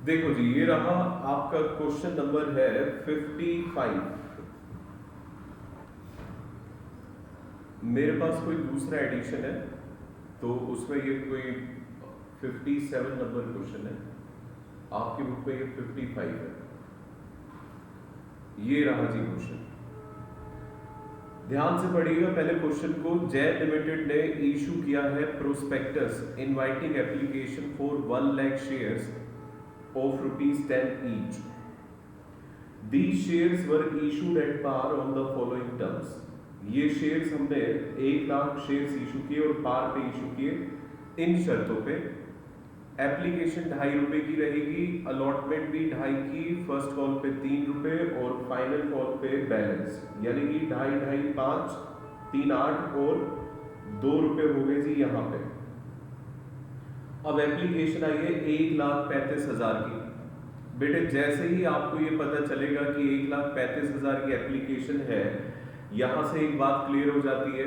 देखो जी, ये रहा आपका क्वेश्चन नंबर है 55। मेरे पास कोई दूसरा एडिशन है तो उसमें ये कोई 57 नंबर क्वेश्चन है, आपकी बुक में ये 55 है। ये रहा जी क्वेश्चन, ध्यान से पढ़िएगा पहले क्वेश्चन को। जैन लिमिटेड ने इशू किया है prospectus inviting application for 1 lakh shares of ₹10 each. These shares were issued at par on the following terms. ये शेयर्स हमने 1 लाख शेयर्स इशू किए और पार पे इशू किए इन शर्तों पे। एप्लीकेशन ₹2.5 की रहेगी, अलॉटमेंट भी 2.5 की, फर्स्ट कॉल पे ₹3 और फाइनल कॉल पे बैलेंस, यानी कि 2.5, 5, 3, 8 और ₹2 हो गए जी यहाँ पे। अब एप्लीकेशन आई है 1,35,000 की। बेटे जैसे ही आपको ये पता चलेगा कि 1,35,000 की एप्लीकेशन है, यहां से एक बात क्लियर हो जाती है,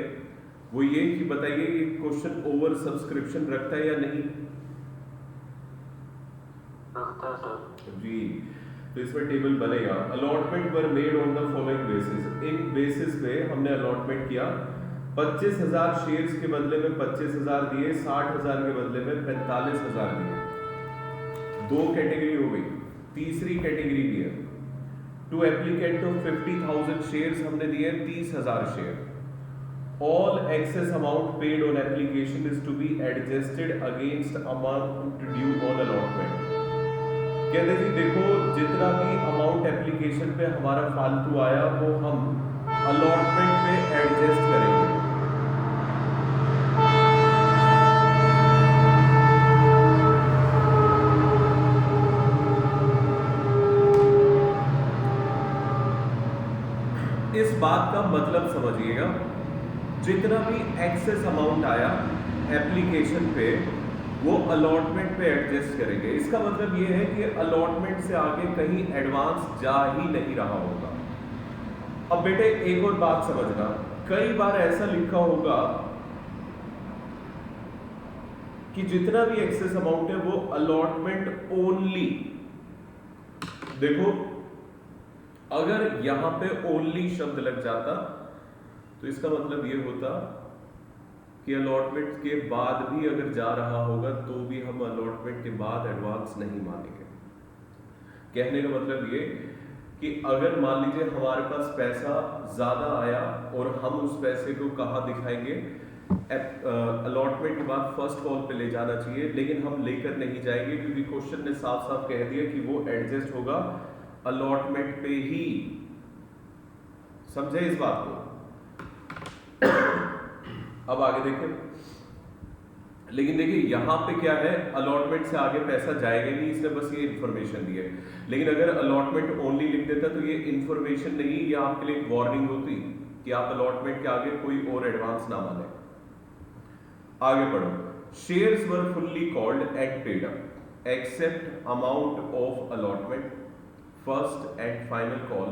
वो ये कि बताइए ये क्वेश्चन ओवर सब्सक्रिप्शन रखता है या नहीं? रखता है सर जी। तो इसमें टेबल बनेगा, allotment were made on the following basis. In basis पे हमने अलॉटमेंट किया, 25,000 शेयर्स के बदले में 25,000 दिए, 60,000 के बदले में 45,000 दिए। 2 कैटेगरी हो गई, तीसरी कैटेगरी भी है। टू एप्लीकेंट ऑफ 50,000 शेयर्स हमने दिए 30,000 share. All excess amount paid on application is to be adjusted against amount due on allotment. कहते जी देखो, जितना भी अमाउंट एप्लीकेशन पे हमारा फालतू आया वो हम अलॉटमेंट पे एडजस्ट करेंगे। इस बात का मतलब समझिएगा, जितना भी एक्सेस अमाउंट आया एप्लीकेशन पे वो अलॉटमेंट पे एडजस्ट करेंगे। इसका मतलब ये है कि अलॉटमेंट से आगे कहीं एडवांस जा ही नहीं रहा होगा। अब बेटे एक और बात समझना, कई बार ऐसा लिखा होगा कि जितना भी एक्सेस अमाउंट है वो अलॉटमेंट ओनली। देखो अगर यहां पे ओनली शब्द लग जाता तो इसका मतलब ये होता कि अलॉटमेंट के बाद भी अगर जा रहा होगा तो भी हम अलॉटमेंट के बाद एडवांस नहीं मानेंगे। कहने का मतलब ये कि अगर मान लीजिए हमारे पास पैसा ज्यादा आया और हम उस पैसे को कहाँ दिखाएंगे, अलॉटमेंट के बाद फर्स्ट कॉल पे ले जाना चाहिए, लेकिन हम लेकर नहीं जाएंगे क्योंकि क्वेश्चन ने साफ साफ कह दिया कि वो एडजस्ट होगा अलॉटमेंट पे ही। समझे इस बात को? अब आगे देखें, लेकिन देखिए यहां पे क्या है, अलॉटमेंट से आगे पैसा जाएगा नहीं, इसने बस ये इंफॉर्मेशन दी है। लेकिन अगर अलॉटमेंट ओनली लिख देता तो ये इंफॉर्मेशन नहीं, ये आपके लिए एक वार्निंग होती कि आप अलॉटमेंट के आगे कोई और एडवांस ना माने। आगे पढ़ो। Shares were fully called and paid up except amount of allotment. First and final call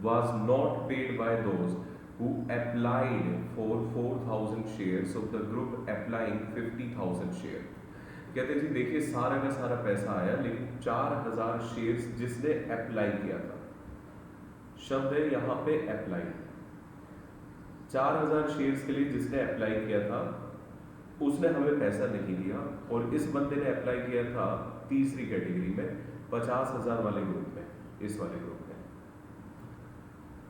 was not paid by those who applied for 4,000 shares of the group applying 50,000 share। कहते जी देखिए सारा का सारा पैसा आया, लेकिन 4,000 शेयर्स जिसने अप्लाई किया था, शब्द है यहाँ पे अप्लाई, 4,000 शेयर्स के लिए जिसने अप्लाई किया था उसने हमें पैसा नहीं दिया, और इस बंदे ने अप्लाई किया था तीसरी कैटेगरी में 50,000 वाले ग्रुप में, इस वाले ग्रुप में।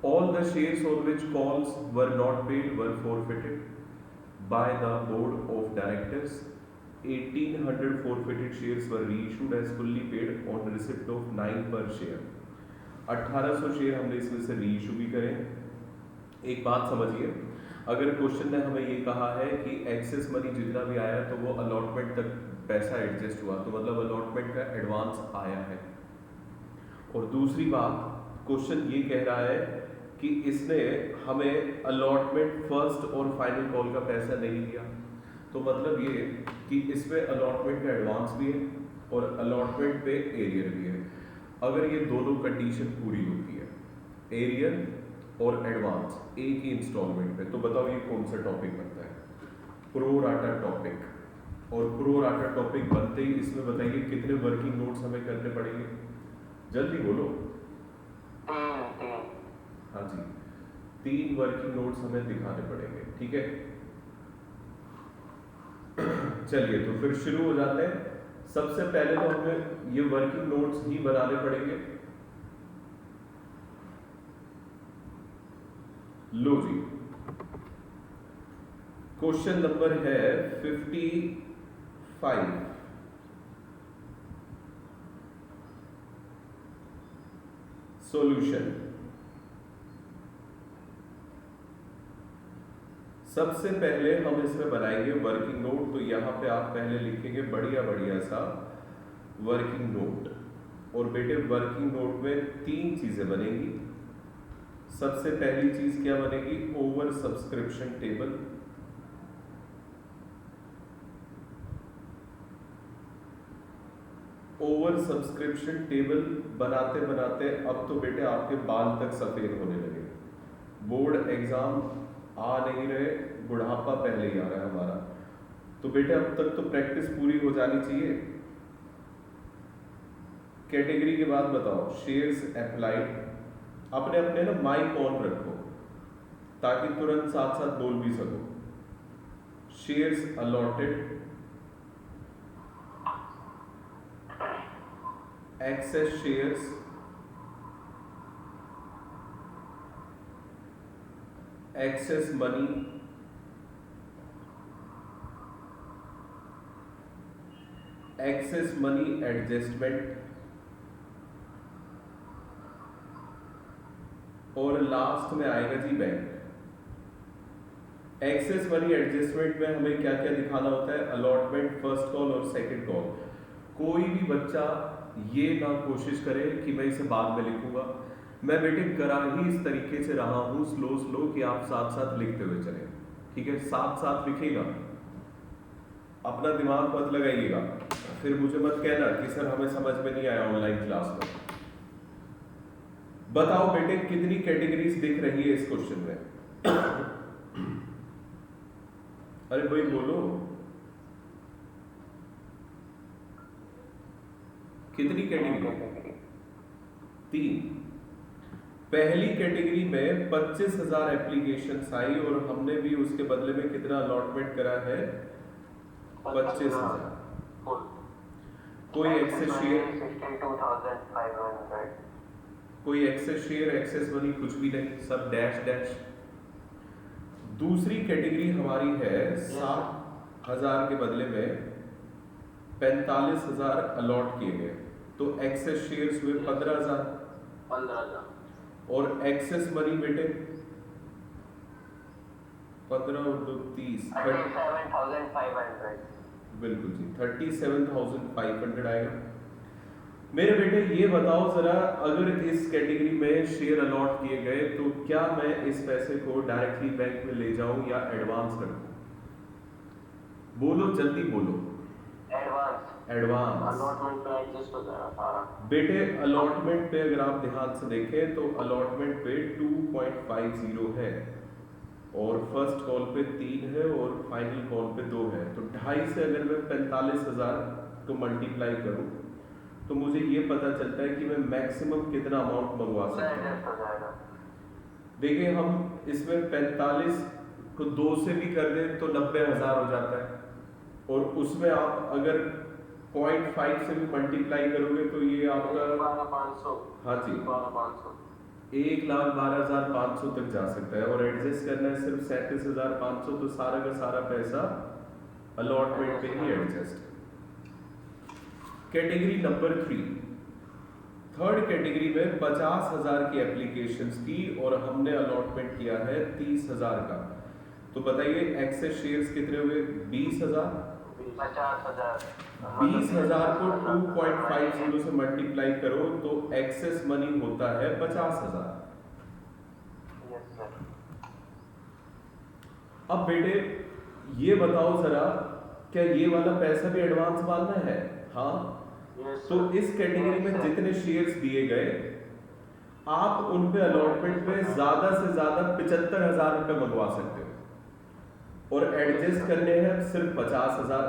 All the shares on which calls were not paid were forfeited by the board of directors. 1,800 forfeited shares were reissued as fully paid on receipt of 9 per share. 1,800 share हमने इसमें से reissue भी करें। एक बात समझिए, अगर क्वेश्चन ने हमें ये कहा है कि एक्सेस मनी जितना भी आया तो वो अलॉटमेंट तक पैसा एडजस्ट हुआ, तो मतलब अलॉटमेंट का एडवांस आया है। और दूसरी बात, क्वेश्चन ये कह रहा है कि इसने हमें अलॉटमेंट फर्स्ट और फाइनल कॉल का पैसा नहीं दिया, तो मतलब ये कि इसमें अलॉटमेंट का एडवांस भी है और अलॉटमेंट पे एरियर भी है। अगर ये दोनों कंडीशन पूरी होती है, एरियर और एडवांस एक ही इंस्टॉलमेंट पे, तो बताओ ये कौन सा टॉपिक बनता है? Pro rata topic. और प्रो राटा टॉपिक बनते ही इसमें बताइए कितने वर्किंग नोट्स हमें करने पड़ेंगे, जल्दी बोलो। तीन। हाँ जी, 3 वर्किंग नोट्स हमें दिखाने पड़ेंगे, ठीक है। चलिए तो फिर शुरू हो जाते हैं। सबसे पहले तो हमें ये वर्किंग नोट्स ही बनाने पड़ेंगे। लो जी, क्वेश्चन नंबर है 55। सॉल्यूशन। सबसे पहले हम इसमें बनाएंगे वर्किंग नोट। तो यहां पे आप पहले लिखेंगे बढ़िया बढ़िया सा वर्किंग नोट। और बेटे वर्किंग नोट में 3 चीजें बनेंगी। सबसे पहली चीज क्या बनेगी, over subscription table. Over subscription table बनाते बनाते अब तो बेटे आपके बाल तक सफेद होने लगे। बोर्ड एग्जाम आ नहीं रहे, बुढ़ापा पहले ही आ रहा है हमारा। तो बेटे अब तक तो प्रैक्टिस पूरी हो जानी चाहिए। कैटेगरी के बाद बताओ, शेयर्स अप्लाइड। अपने अपने ना माइक ऑन रखो ताकि तुरंत साथ साथ बोल भी सको। Shares allotted, excess shares, excess money, excess money adjustment, और लास्ट में आएगा जी बैंक। एक्सेस मनी एडजस्टमेंट में हमें क्या क्या दिखाना होता है, अलॉटमेंट, फर्स्ट कॉल और सेकंड कॉल। कोई भी बच्चा ये ना कोशिश करे कि मैं इसे बाद में लिखूंगा। मैं बेटे करा ही इस तरीके से रहा हूं, स्लो कि आप साथ साथ लिखते हुए चले, ठीक है। साथ साथ लिखिएगा, अपना दिमाग मत लगाइएगा, फिर मुझे मत कहना कि सर हमें समझ में नहीं आया ऑनलाइन क्लास में। बताओ बेटे कितनी कैटेगरीज दिख रही है इस क्वेश्चन में? अरे भाई बोलो, कितनी कैटेगरी? 3। पहली कैटेगरी में 25,000 एप्लीकेशन आई और हमने भी उसके बदले में कितना अलॉटमेंट करा है? 25,000। कोई एक्सेस शेयर, 62,500। कोई एक्सेस शेयर, एक्सेस मनी कुछ भी नहीं, सब डैश डैश। दूसरी कैटेगरी हमारी है 7,000 के बदले में 45,000 अलॉट किए गए, तो एक्सेस शेयर्स हुए 15,000। और एक्सेस मनी बेटे 15 और 2 30, 37,500। बिल्कुल जी 37,500 आएगा। मेरे बेटे ये बताओ जरा, अगर इस कैटेगरी में शेयर अलॉट किए गए तो क्या मैं इस पैसे को डायरेक्टली बैंक में ले जाऊं या एडवांस रखूं? बोलो जल्दी बोलो। एडवांस। अलॉटमेंट पे एडजस्ट हो जाएगा सारा। बेटे अलॉटमेंट पे अगर आप ध्यान से देखें तो अलॉटमेंट पे 2.50 है और फर्स्ट कॉल पे 3 है और फाइनल कॉल पे 2 है। तो 2.5 से अगर मैं 45,000 को मल्टीप्लाई करूं तो मुझे ये पता चलता है कि मैं मैक्सिमम कितना अमाउंट मंगवा सकता हूँ। देखिए हम इसमें 45 को 2 से भी कर दें तो 90,000 हो जाता है, और उसमें आप अगर 0.5 से भी मल्टीप्लाई करोगे तो ये आपका 12,500। हाँ जी 12,500। 1,12,500 तक जा सकता है। और एडजस्ट करना है सिर्फ 37,500, तो सारा का सारा पैसा अलॉटमेंट पे ही adjust. Category number 3, third category में 50,000 की एप्लीकेशंस थी और हमने अलॉटमेंट किया है 30,000 का। तो बताइए एक्सेस शेयर्स कितने हुए? 20,000। 50,000। 20,000 को 2.50 से मल्टीप्लाई करो तो एक्सेस मनी होता है 50,000। Yes sir. अब बेटे ये बताओ जरा, क्या ये वाला पैसा भी एडवांस मानना है? हाँ। तो इस कैटेगरी में जितने शेयर्स दिए गए आप उन पे अलॉटमेंट में ज्यादा से ज्यादा 75,000 रुपए मंगवा सकते हो और एडजस्ट करने हैं सिर्फ 50,000।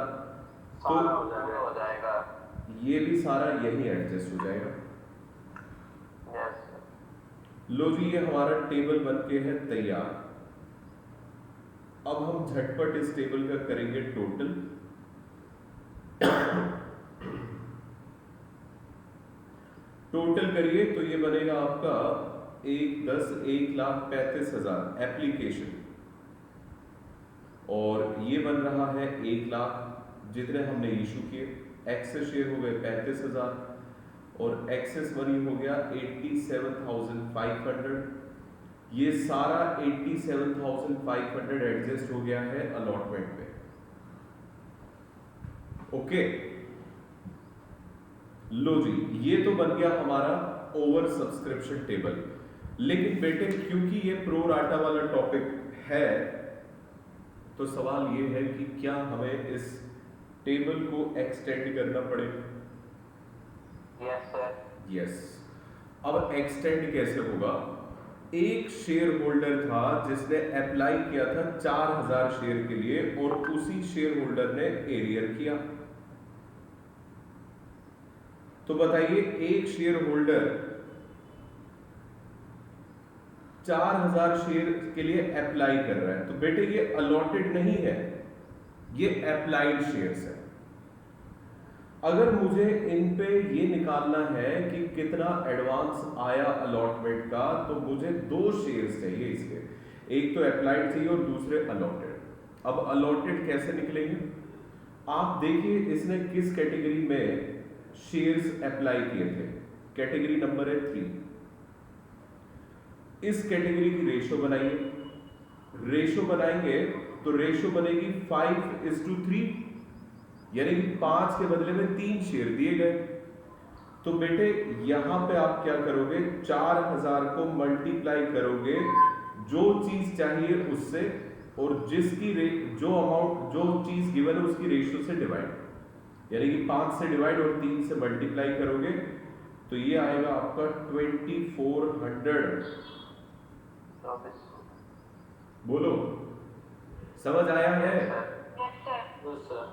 सारा हो जाएगा। ये भी सारा यही एडजस्ट हो जाएगा। यस। लो जी, ये हमारा टेबल बन के है तैयार। अब हम झटपट इस टेबल का करेंगे टोटल। टोटल करिए तो ये बनेगा आपका 1,35,000 एप्लीकेशन, और ये बन रहा है 1,00,000 जितने हमने इशू किए। एक्सेस शेयर हो गए 35,000 और एक्सेस मनी हो गया 87,500। ये सारा 87,500 एडजस्ट हो गया है अलॉटमेंट पे। ओके, लो जी, ये तो बन गया हमारा ओवर सब्सक्रिप्शन टेबल। लेकिन बेटे क्योंकि ये प्रो राटा वाला टॉपिक है, तो सवाल ये है कि क्या हमें इस टेबल को एक्सटेंड करना पड़ेगा? Yes sir. यस। अब एक्सटेंड कैसे होगा? एक शेयर होल्डर था जिसने अप्लाई किया था 4,000 शेयर के लिए, और उसी शेयर होल्डर ने एरियर किया। तो बताइए, एक शेयर होल्डर 4,000 शेयर के लिए अप्लाई कर रहा है, तो बेटे ये अलॉटेड नहीं है, ये अप्लाइड शेयर्स है। अगर मुझे इन पे ये निकालना है कि कितना एडवांस आया अलॉटमेंट का, तो मुझे दो शेयर्स चाहिए इसके, एक तो अप्लाइड चाहिए और दूसरे अलॉटेड। अब अलॉटेड कैसे निकलेंगे? आप देखिए इसने किस कैटेगरी में शेयर्स अप्लाई किए थे। कैटेगरी नंबर है 3। इस कैटेगरी की रेशो बनाइए। रेशो बनाएंगे तो रेशो बनेगी 5:3, यानी कि 5 के बदले में 3 शेयर दिए गए। तो बेटे यहां पे आप क्या करोगे, 4,000 को मल्टीप्लाई करोगे जो चीज चाहिए उससे, और जिसकी जो अमाउंट जो चीज गिवन है उसकी रेशियो से डिवाइड, यानी कि 5 से डिवाइड और 3 से मल्टीप्लाई करोगे, तो ये आएगा आपका 2400। बोलो, समझ आया है? Yes sir.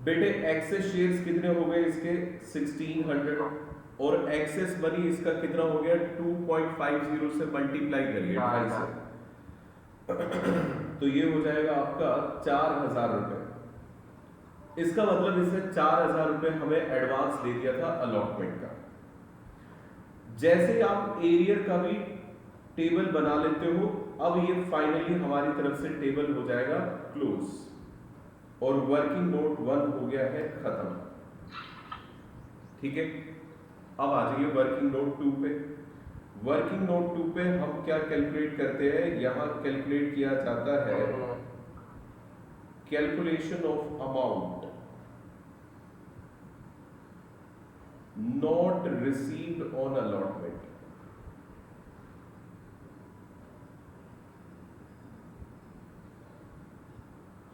बेटे एक्सेस शेयर्स कितने हो गए इसके? 1600, और एक्सेस मनी इसका कितना हो गया? 2.50 से मल्टीप्लाई करिए 2.5 से, तो ये हो जाएगा आपका 4,000 रुपए। इसका मतलब इसने 4,000 रुपए हमें एडवांस दे दिया था अलॉटमेंट का। जैसे ही आप एरियर का भी टेबल बना लेते हो, अब ये फाइनली हमारी तरफ से टेबल हो जाएगा क्लोज, और वर्किंग नोट 1 हो गया है खत्म। ठीक है, अब आ जाइए वर्किंग नोट 2 पे। वर्किंग नोट 2 पे हम क्या कैलकुलेट करते हैं? यहां कैलकुलेट किया जाता है calculation of amount not received on allotment.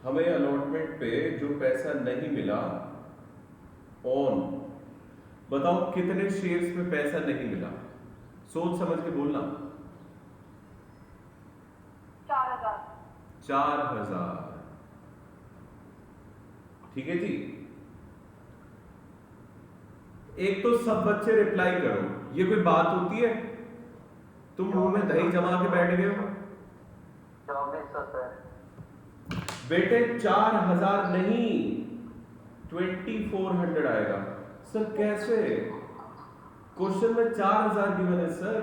हमें अलॉटमेंट पे जो पैसा नहीं मिला ऑन, बताओ कितने शेयर्स में पैसा नहीं मिला? सोच समझ के बोलना। 4,000। ठीक है जी। एक तो सब बच्चे रिप्लाई करो, ये कोई बात होती है? तुम मुंह में दही जमा के बैठ गए हो। 2400 सर। बेटे 4,000 नहीं, 2400 आएगा। सर कैसे? क्वेश्चन में 4,000 गिवन है सर।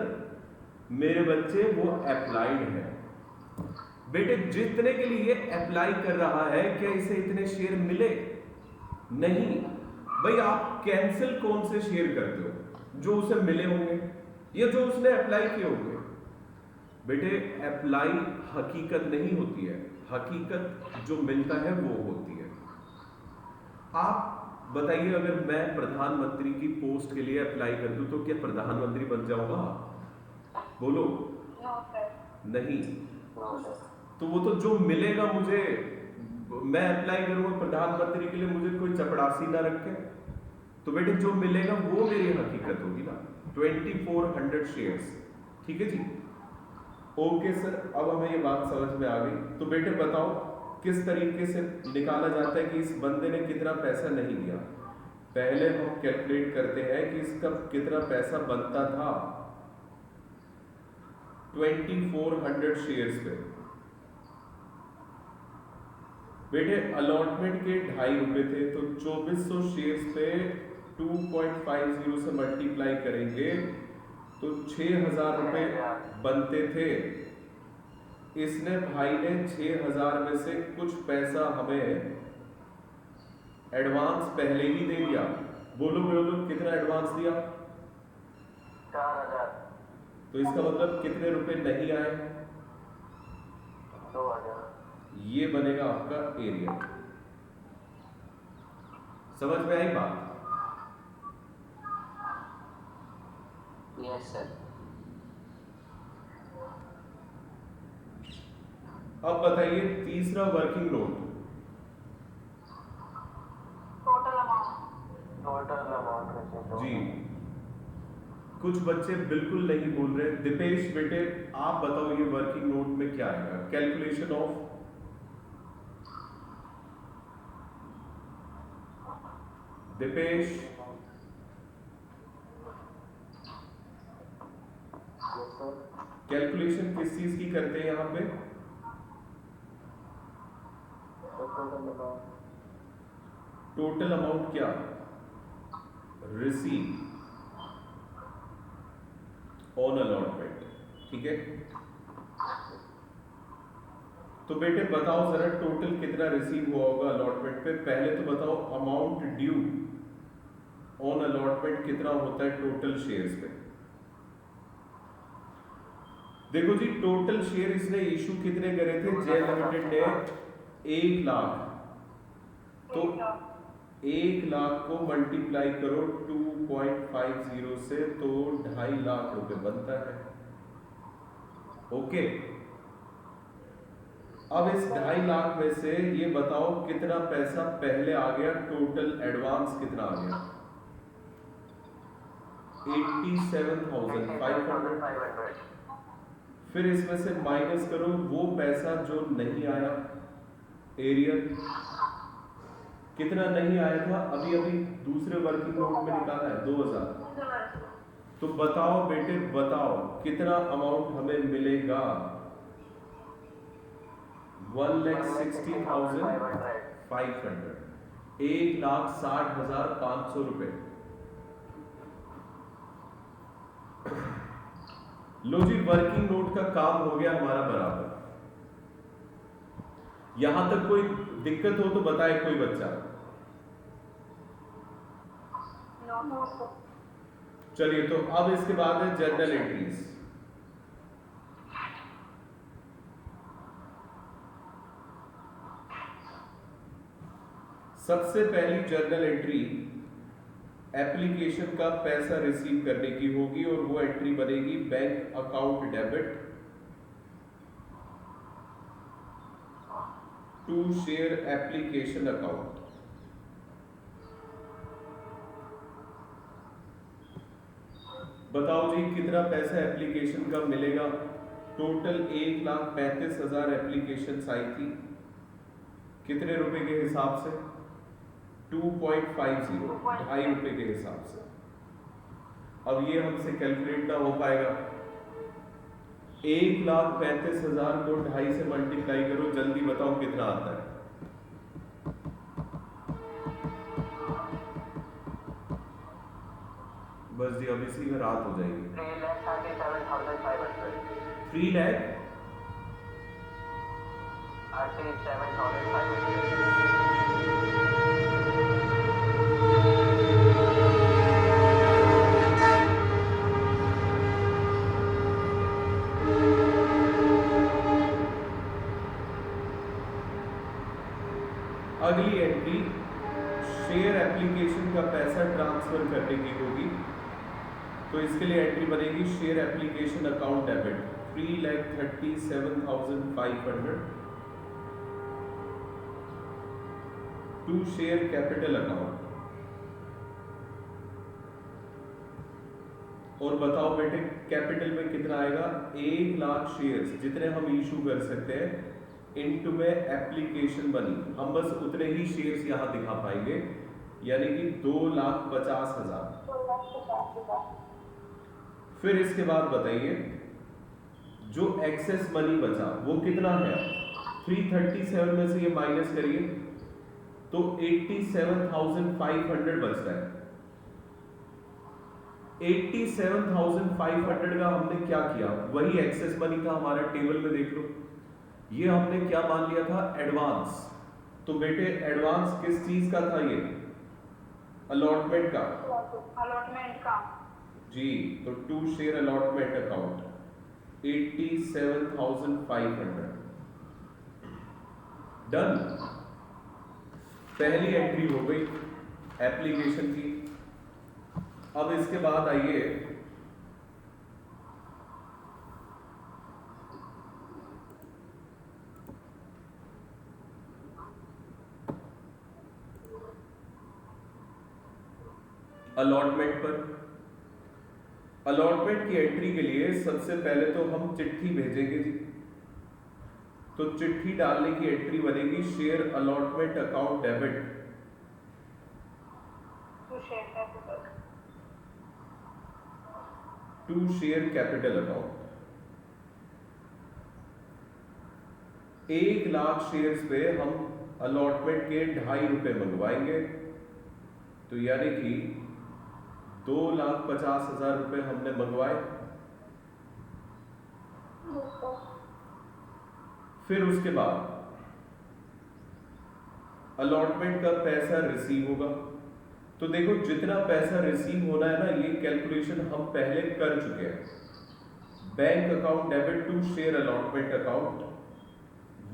मेरे बच्चे वो अप्लाइड है। बेटे जितने के लिए अप्लाई कर रहा है, क्या इसे इतने शेयर मिले? नहीं भाई, आप कैंसिल कौन से शेयर करते हो? जो उसे मिले होंगे या जो उसने अप्लाई किए होंगे। बेटे अप्लाई हकीकत नहीं होती है, हकीकत जो मिलता है वो होती है। आप बताइए, अगर मैं प्रधानमंत्री की पोस्ट के लिए अप्लाई कर दूं तो क्या प्रधानमंत्री बन जाऊंगा? बोलो। नहीं। तो वो तो जो मिलेगा मुझे, मैं अप्लाई करूंगा प्रधानमंत्री के लिए, मुझे कोई चपड़ासी ना रखे, तो बेटे जो मिलेगा वो मेरी हकीकत होगी ना। 2400 शेयर्स। ठीक है जी। ओके सर, अब हमें ये बात समझ में आ गई। तो बेटे बताओ किस तरीके से निकाला जाता है कि इस बंदे ने कितना पैसा नहीं दिया। पहले हम कैलकुलेट करते हैं कि इसका कितना पैसा बनता था 2400 शेयर्स पे। बेटे अलॉटमेंट के 2.5 रुपए थे, तो 2400 शेयर्स पे 2.50 से मल्टीप्लाई करेंगे तो 6000 रुपए बनते थे। इसने भाई ने 6000 में से कुछ पैसा हमें एडवांस पहले ही दे दिया। बोलो बोलो कितना एडवांस दिया? 4000। तो इसका मतलब कितने रुपए नहीं आए? 2000। ये बनेगा आपका एरिया। समझ में आई बात? Yes sir. अब बताइए तीसरा वर्किंग नोट। टोटल अमाउंट जी, कुछ बच्चे बिल्कुल नहीं बोल रहे। दीपेश बेटे आप बताओ ये वर्किंग नोट में क्या आएगा? कैलकुलेशन ऑफ दीपेश, कैलकुलेशन किस चीज की करते हैं यहाँ पे? टोटल अमाउंट क्या? Receive on allotment. ठीक है, तो बेटे बताओ जरा टोटल कितना रिसीव हुआ होगा अलॉटमेंट पे। पहले तो बताओ अमाउंट ड्यू ऑन अलॉटमेंट कितना होता है टोटल शेयर्स पे। देखो जी, टोटल शेयर इसने इशू कितने करे थे? जे लिमिटेड ने 1 लाख। तो 1 लाख को मल्टीप्लाई करो 2.50 से, तो 2.5 लाख रुपए बनता है। ओके, अब इस 2.5 लाख में से ये बताओ कितना पैसा पहले आ गया, टोटल एडवांस कितना आ गया? 87,500। फिर इसमें से माइनस करो वो पैसा जो नहीं आया, एरिया कितना नहीं आया था, अभी अभी दूसरे वर्किंग नोट में निकाला है 2000। तो बताओ बेटे बताओ कितना अमाउंट हमें मिलेगा? 1,60,500, 1,60,500 रुपए। लो जी, वर्किंग नोट का काम हो गया हमारा बराबर। यहां तक कोई दिक्कत हो तो बताए कोई बच्चा। चलिए, तो अब इसके बाद है जर्नल एंट्रीज। सबसे पहली जर्नल एंट्री एप्लीकेशन का पैसा रिसीव करने की होगी, और वो एंट्री बनेगी bank account debit to share application account. बताओ जी कितना पैसा एप्लीकेशन का मिलेगा? टोटल 1,35,000 एप्लीकेशन आई थी। कितने रुपए के हिसाब से? 2.50, 2.5 रुपए के हिसाब से। अब ये हमसे कैलकुलेट ना हो पाएगा। 1,35,000 को 2.5 से मल्टीप्लाई करो, जल्दी बताओ कितना आता है? बस जी, अब इसी में रात हो जाएगी। 3,37,500। अगली एंट्री शेयर एप्लीकेशन का पैसा ट्रांसफर करने की होगी, तो इसके लिए एंट्री बनेगी share application account debit 3,37,500 to share capital account. और बताओ बेटे कैपिटल में कितना आएगा? 1 लाख शेयर्स जितने हम इशू कर सकते हैं, इनटू में एप्लीकेशन बनी, हम बस उतने ही शेयर्स यहां दिखा पाएंगे, यानी कि 2,50,000। 2,50,000। फिर इसके बाद बताइए जो एक्सेस मनी बचा वो कितना है? 337 में से ये माइनस करिए तो 87,500 बच रहा है। 87,500 का हमने क्या किया, वही एक्सेस मनी था हमारा, टेबल में देख लो। ये हमने क्या मान लिया था? एडवांस। तो बेटे एडवांस किस चीज का था? ये अलॉटमेंट का। अलॉटमेंट का जी, तो 2 शेयर अलॉटमेंट अकाउंट 87,500 डन। पहली एंट्री हो गई एप्लीकेशन की। अब इसके बाद आइए अलॉटमेंट पर। अलॉटमेंट की एंट्री के लिए सबसे पहले तो हम चिट्ठी भेजेंगे जी। तो चिट्ठी डालने की एंट्री बनेगी share allotment account debit to share capital. To share capital account. 1,00,000 shares पे हम अलॉटमेंट के 2.5 रुपए मंगवाएंगे, तो यानी कि 2,50,000 रुपए हमने मंगवाए। फिर उसके बाद अलॉटमेंट का पैसा रिसीव होगा। तो देखो जितना पैसा रिसीव होना है ना, ये कैलकुलेशन हम पहले कर चुके हैं। Bank account debit to share allotment account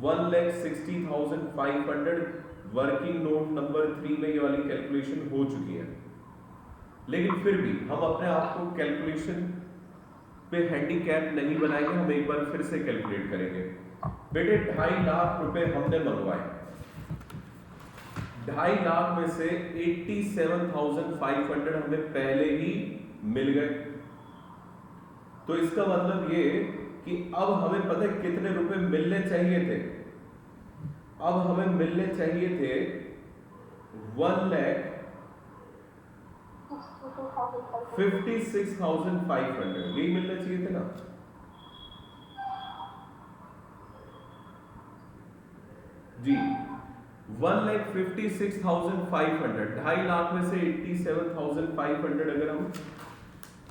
1,60,500 working note number 3 में ये वाली कैलकुलेशन हो चुकी है। लेकिन फिर भी हम अपने आप को कैलकुलेशन पे हैंडीकैप नहीं बनाएंगे, हम एक बार फिर से कैलकुलेट करेंगे। बेटे 2.5 लाख रुपए हमने मंगवाए, 2.5 लाख में से 87,500 हमें पहले ही मिल गए। तो इसका मतलब ये कि अब हमें पता है कितने रुपए मिलने चाहिए थे। अब हमें मिलने चाहिए थे 1,56,500, यही मिलने चाहिए थे ना। जी 1,56,500, 2.5 लाख में से 87,500 अगर हम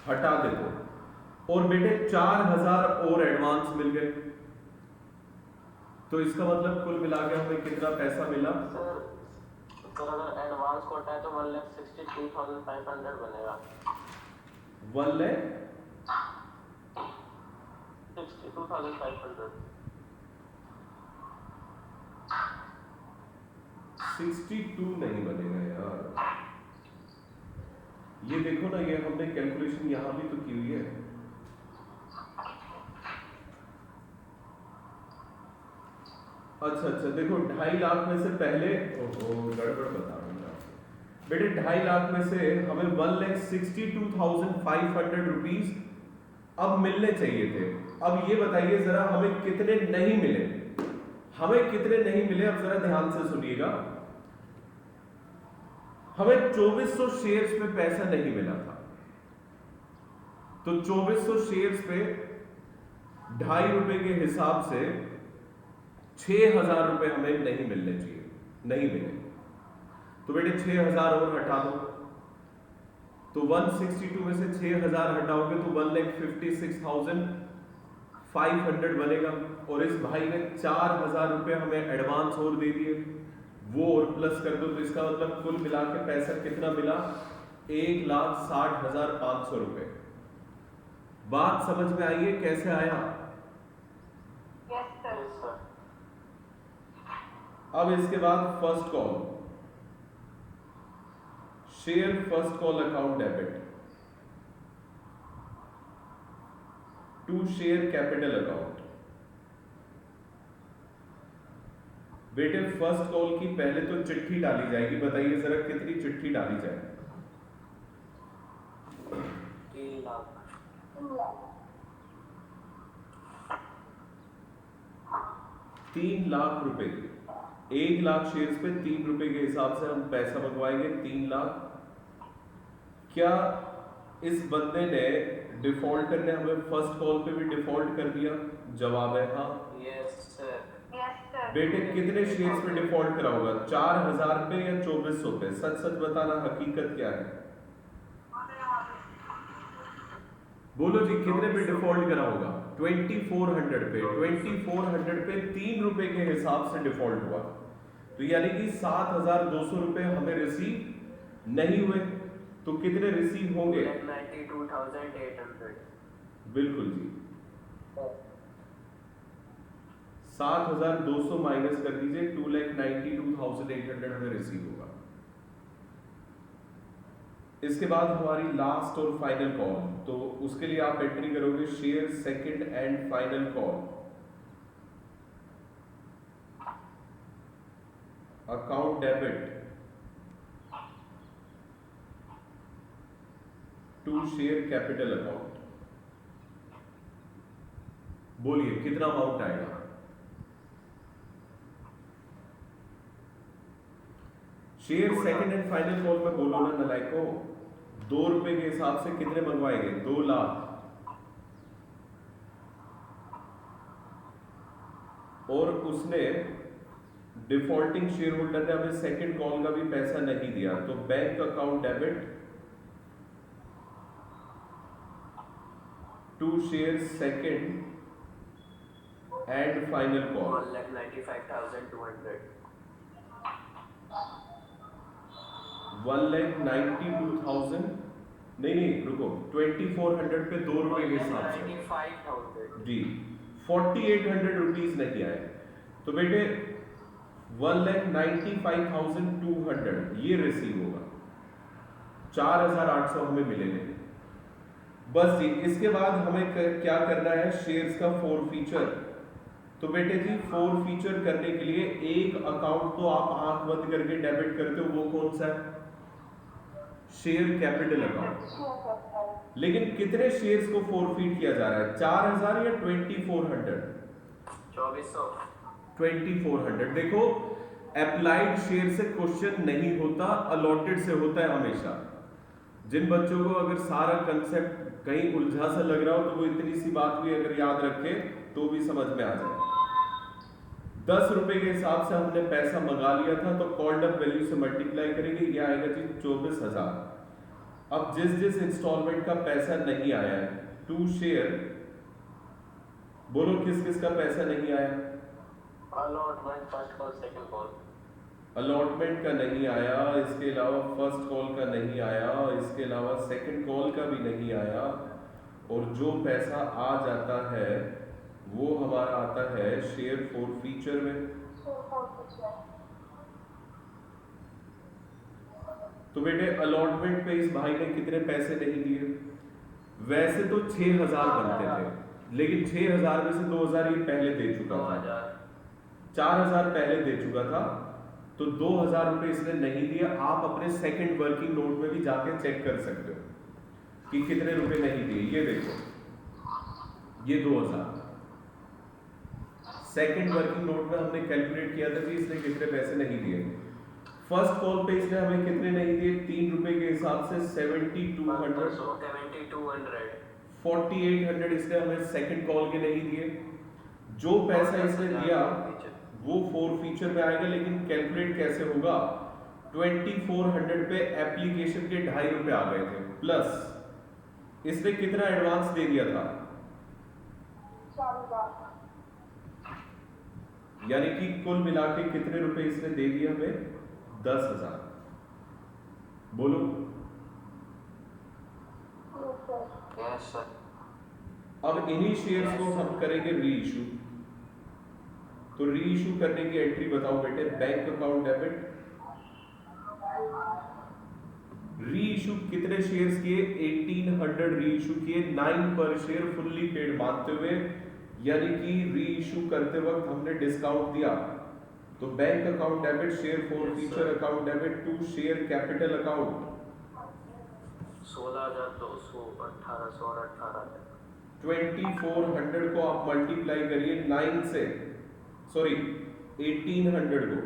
हटा दे तो, और बेटे 4,000 और एडवांस मिल गए, तो इसका मतलब कुल मिला के हमें कितना पैसा मिला? सर अगर एडवांस को हटाए तो 1,62,500 बनेगा। 1,62,500 62 नहीं बनेगा यार। ये देखो ना, ये हमने कैलकुलेशन यहां भी तो की हुई है। अच्छा देखो 2.5 लाख में से पहले, ओहो गड़बड़ बता रहा हूँ बेटे, 2.5 लाख में से हमें 1,62,500 रुपीज अब मिलने चाहिए थे। अब ये बताइए जरा हमें कितने नहीं मिले? हमें कितने नहीं मिले, अब जरा ध्यान से सुनिएगा। हमें 2,400 शेयर्स पे पैसा नहीं मिला था, तो 2,400 शेयर्स पे 2.5 रुपए के हिसाब से 6,000 रुपए हमें नहीं मिलने चाहिए, नहीं मिले। तो बेटे 6,000 और हटा दो, तो 162 में से 6,000 हटाओगे तो 1,56,500 बनेगा। और इस भाई ने 4,000 रुपए हमें एडवांस और दे दिए, वो और प्लस कर दो, तो इसका मतलब कुल मिला के पैसा कितना मिला? 1,60,500 रुपए। बात समझ में आई है कैसे आया? Yes sir. अब इसके बाद first call, share first call account debit to share capital account. बेटे फर्स्ट कॉल की पहले तो चिट्ठी डाली जाएगी, बताइए जरा कितनी चिट्ठी डाली जाए? 3 लाख। 3,00,000 रुपए, 1,00,000 शेयर्स पे 3 रुपए के हिसाब से हम पैसा मंगवाएंगे 3,00,000। क्या इस बंदे ने, डिफॉल्टर ने हमें फर्स्ट कॉल पे भी डिफॉल्ट कर दिया? जवाब है हाँ। Yes sir. Yes, sir. बेटे कितने शेयर्स पे डिफॉल्ट करा होगा, 4,000 पे या 2400 पे? सच सच बताना, हकीकत क्या है? बोलो जी, कितने पे डिफॉल्ट करा होगा? 2400 पे। 2400 पे 3 रुपए के हिसाब से डिफॉल्ट हुआ, तो यानी कि 7,200 रुपए हमें रिसीव नहीं हुए। तो कितने रिसीव होंगे? 92,800। बिल्कुल जी, 7,200 माइनस कर दीजिए, 2,92,800 हमें रिसीव होगा। इसके बाद हमारी लास्ट और फाइनल कॉल, तो उसके लिए आप एंट्री करोगे share second and final call, account debit to share capital account. बोलिए कितना अमाउंट आएगा? Share second and final call में बोलो ना नलायको, 2 रुपए के हिसाब से कितने मंगवाएंगे? 2 लाख। और उसने, डिफॉल्टिंग शेयर होल्डर ने हमें सेकंड कॉल का भी पैसा नहीं दिया, तो bank account debit to share second and final call. 1,95,200। 1,92,000 नहीं रुको, 2400 पे 2 रुपए के हिसाब से 1,95,000 जी 4,800 रुपीज नहीं आए, तो बेटे 1,95,200 ये रिसीव होगा, 4,800 हमें मिलेंगे। बस जी, इसके बाद हमें क्या करना है? शेयर्स का फोर फीचर। तो बेटे जी, फोर फीचर करने के लिए एक अकाउंट तो आप आंख बंद करके डेबिट करते हो, वो कौन सा है? Share capital account. लेकिन कितने शेयर्स को फोरफीट किया जा रहा है? 4,000 या 2,400? 2,400। 2,400। देखो, अप्लाइड शेयर से क्वेश्चन नहीं होता, अलॉटेड से होता है हमेशा। जिन बच्चों को अगर सारा कंसेप्ट कहीं उलझा सा लग रहा हो, तो वो इतनी सी बात भी अगर याद रखे तो भी समझ में आ जाए। 10 रुपए के हिसाब से हमने पैसा मंगा लिया था, तो कॉल्ड अप वैल्यू से मल्टीप्लाई करेंगे, ये आएगा जी 24,000। अब जिस जिस इंस्टॉलमेंट का पैसा नहीं आया है, टू शेयर, बोलो किस किस का पैसा नहीं आया? Allotment, first call, second call. Allotment का नहीं आया, इसके अलावा फर्स्ट कॉल का नहीं आया, इसके अलावा सेकंड कॉल का भी नहीं आया, और जो पैसा आ जाता है वो हमारा आता है शेयर फोर फीचर में। तो बेटे, अलॉटमेंट पे इस भाई ने कितने पैसे नहीं दिए? वैसे तो 6,000 बनते थे, लेकिन 6,000 में से 2,000 ये पहले दे चुका था, 4,000 पहले दे चुका था, तो 2,000 रुपए इसने नहीं दिया। आप अपने सेकंड वर्किंग नोट में भी जाके चेक कर सकते हो कि कितने रुपए नहीं दिए। ये देखो, ये 2,000 सेकंड वर्किंग नोट में हमने कैलकुलेट किया था कि इसने कितने पैसे नहीं दिए। फर्स्ट कॉल पे इसने हमें कितने नहीं दिए? 3 रुपए के हिसाब से 7,200। 4,800 इसने हमें सेकंड कॉल के नहीं दिए। जो पैसा इसने दिया वो फोर फीचर में आएगा, लेकिन कैलकुलेट कैसे होगा? 2,400 पे एप्लीकेशन के 2.5 रुपए आ गए थे, प्लस इसने कितना एडवांस दे दिया था? 4,000। यानी कि कुल मिला के कितने रुपए इसने दे दिए हमें? 10,000। बोलो। Yes sir. अब इन्हीं शेयर्स को हम करेंगे री इशू। तो री इशू करने की एंट्री बताओ बेटे। बैंक अकाउंट डेबिट, री इशू कितने शेयर्स किए? 1,800 री इशू किए, 9 पर शेयर फुल्ली पेड मानते हुए, यानी कि री इशू करते वक्त हमने डिस्काउंट दिया। तो bank account debit, share forfeiture account debit to share capital account. 16,200, 1,800 और 18,000। 2,400 को आप मल्टीप्लाई करिए 9 से, सॉरी 1800 को,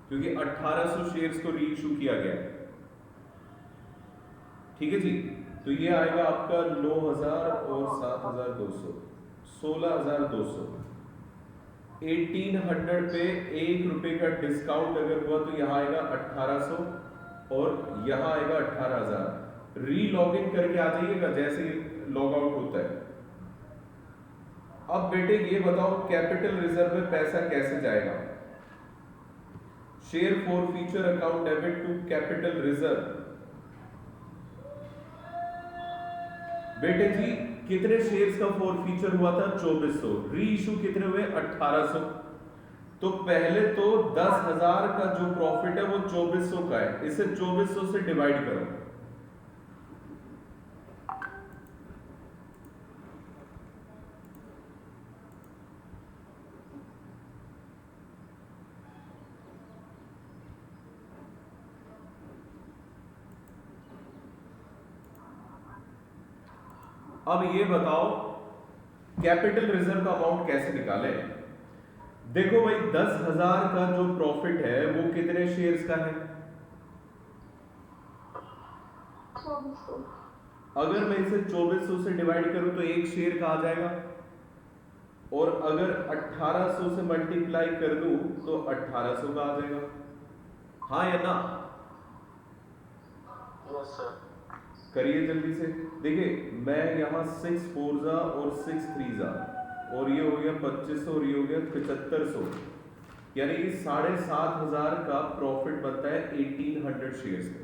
क्योंकि 1800 शेयर्स को री इशू किया गया है। ठीक है जी, तो ये आएगा आपका 9000 और 7200, 16200। 1800 पे 1 रुपए का डिस्काउंट अगर हुआ तो यहाँ आएगा 1800 और यहाँ आएगा 18000। री लॉग इन करके आ जाइएगा जैसे लॉग आउट होता है। अब बेटे ये बताओ कैपिटल रिजर्व में पैसा कैसे जाएगा? Share forfeiture account debit to capital reserve. बेटे जी कितने शेयर्स का फॉर फ्यूचर हुआ था? 2400। री इशू कितने हुए? 1800। तो पहले तो 10,000 का जो प्रॉफिट है वो 2400 का है, इसे 2400 से डिवाइड करो। अब ये बताओ कैपिटल रिजर्व का अमाउंट कैसे निकालें? देखो भाई 10,000 का जो प्रॉफिट है वो कितने शेयर्स का है? 2400। अगर मैं इसे 2400 से डिवाइड करूं तो एक शेयर का आ जाएगा, और अगर 1800 से मल्टीप्लाई कर दूं तो 1800 का आ जाएगा। हाँ या ना? Yes sir. करिए जल्दी से। देखिए मैं यहाँ 6 4 और 6 3 और ये हो गया 2500 और ये हो गया 7500, यानी कि 7500 का प्रॉफिट बनता है 1800 शेयर्स में।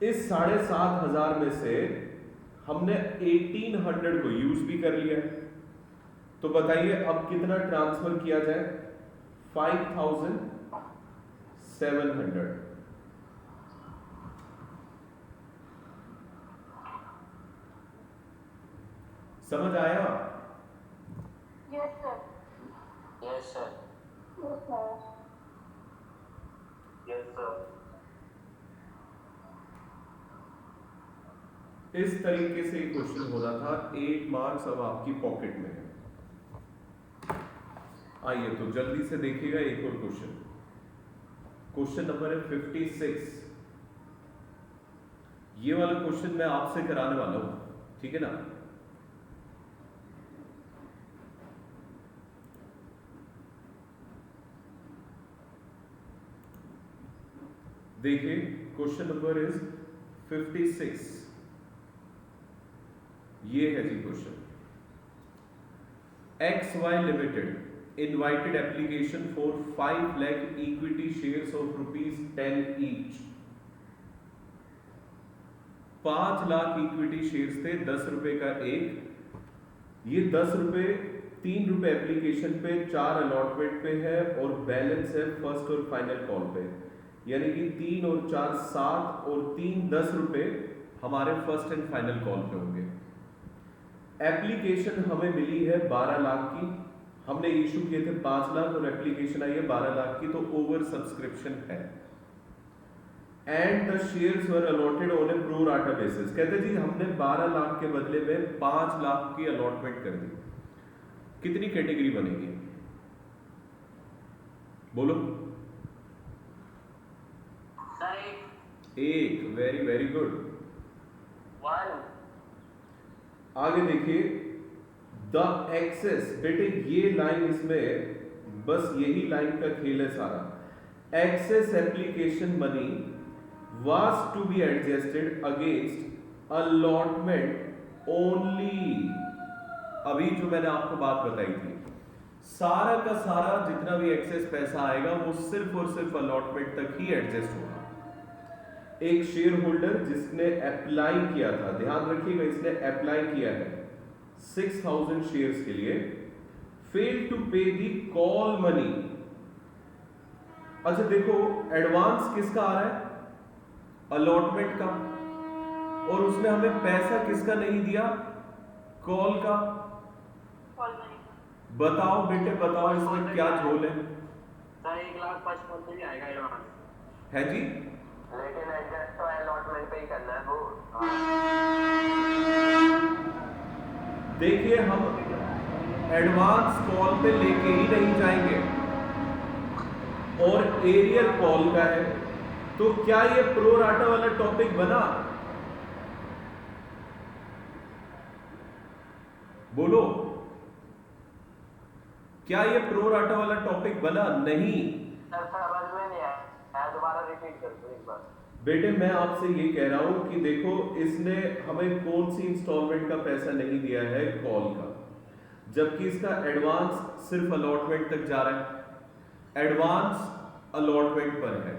इस 7500 में से हमने 1800 को यूज भी कर लिया है, तो बताइए अब कितना ट्रांसफर किया जाए? 5700। समझ आया? Yes, sir. Yes sir. Yes, sir. Yes sir. इस तरीके से क्वेश्चन हो रहा था। 8 मार्क्स अब आपकी पॉकेट में है। आइए तो जल्दी से देखिएगा एक और क्वेश्चन। क्वेश्चन नंबर है 56। ये वाला क्वेश्चन मैं आपसे कराने वाला हूं, ठीक है ना? देखिए क्वेश्चन नंबर इज 56। ये है जी question. XY limited invited application for 5 lakh equity shares of ₹10 each. 5 lakh equity shares थे, 10 रुपए का एक। ये 10 रुपए 3 रुपए एप्लीकेशन पे, 4 अलॉटमेंट पे है और बैलेंस है फर्स्ट और फाइनल कॉल पे, यानी कि 3 और 4 7 और 3 10 रुपए हमारे फर्स्ट एंड फाइनल कॉल पे होंगे। एप्लीकेशन हमें मिली है 12 लाख की, हमने इशू किए थे 5 लाख और एप्लीकेशन आई है 12 लाख की, तो ओवर सब्सक्रिप्शन है। And the shares were allotted on A pro rata basis. कहते जी हमने 12 लाख के बदले में 5 लाख की अलॉटमेंट कर दी। कितनी कैटेगरी बनेगी? बोलो। एक। Very very good. 1। आगे देखिए द एक्सेस। बेटे ये लाइन, इसमें बस यही लाइन का खेल है सारा। Excess application money was to be adjusted against allotment only। अभी जो मैंने आपको बात बताई थी, सारा का सारा जितना भी एक्सेस पैसा आएगा वो सिर्फ और सिर्फ अलॉटमेंट तक ही एडजस्ट होगा। एक शेयर होल्डर जिसने अप्लाई किया था, ध्यान रखिएगा इसने अप्लाई किया है 6000 शेयर्स के लिए, फेल टू पे दी कॉल मनी। अच्छा देखो एडवांस किसका आ रहा है? अलॉटमेंट का। और उसमें हमें पैसा किसका नहीं दिया? कॉल का। Call money. बताओ बेटे बताओ इसमें क्या झोल है? सर 1,55,000 भी आएगा एडवांस है जी? लेकिन एडजस्ट तो अलॉटमेंट पे ही करना है वो। देखिए हम एडवांस कॉल पे लेके ही नहीं जाएंगे और एरियर कॉल का है, तो क्या ये प्रो राटा वाला टॉपिक बना? बोलो, क्या ये प्रो राटा वाला टॉपिक बना? नहीं। सर समझ में नहीं आया, दोबारा रिपीट कर दो एक बार। बेटे मैं आपसे ये कह रहा हूं कि देखो इसने हमें कौन सी इंस्टॉलमेंट का पैसा नहीं दिया है कॉल का, जबकि इसका एडवांस सिर्फ अलॉटमेंट तक जा रहा है, एडवांस अलॉटमेंट पर है,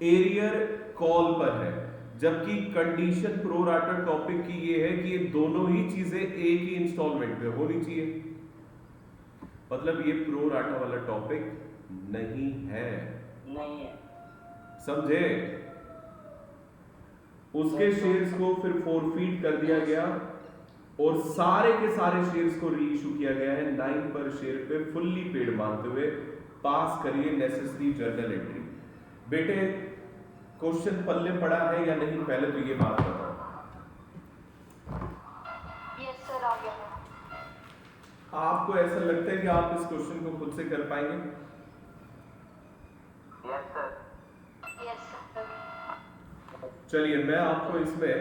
एरियर कॉल पर है, जबकि कंडीशन प्रो राटा टॉपिक की ये है कि ये दोनों ही चीजें एक ही इंस्टॉलमेंट पे होनी चाहिए। मतलब ये प्रो राटा वाला टॉपिक नहीं है, नहीं है, समझे? उसके शेयर्स को फिर फोरफीट कर दिया गया और सारे के सारे शेयर्स को रीइश्यू किया गया है 9 पर शेयर पे फुल्ली पेड मानते हुए। पास करिए नेसेसरी जर्नल एंट्री। बेटे क्वेश्चन पल्ले पड़ा है या नहीं, पहले तो ये बात बताओ। यस सर, आ गया। आपको ऐसा लगता है कि आप इस क्वेश्चन को खुद से कर पाएंगे? Yes sir. Yes sir. चलिए मैं आपको इसमें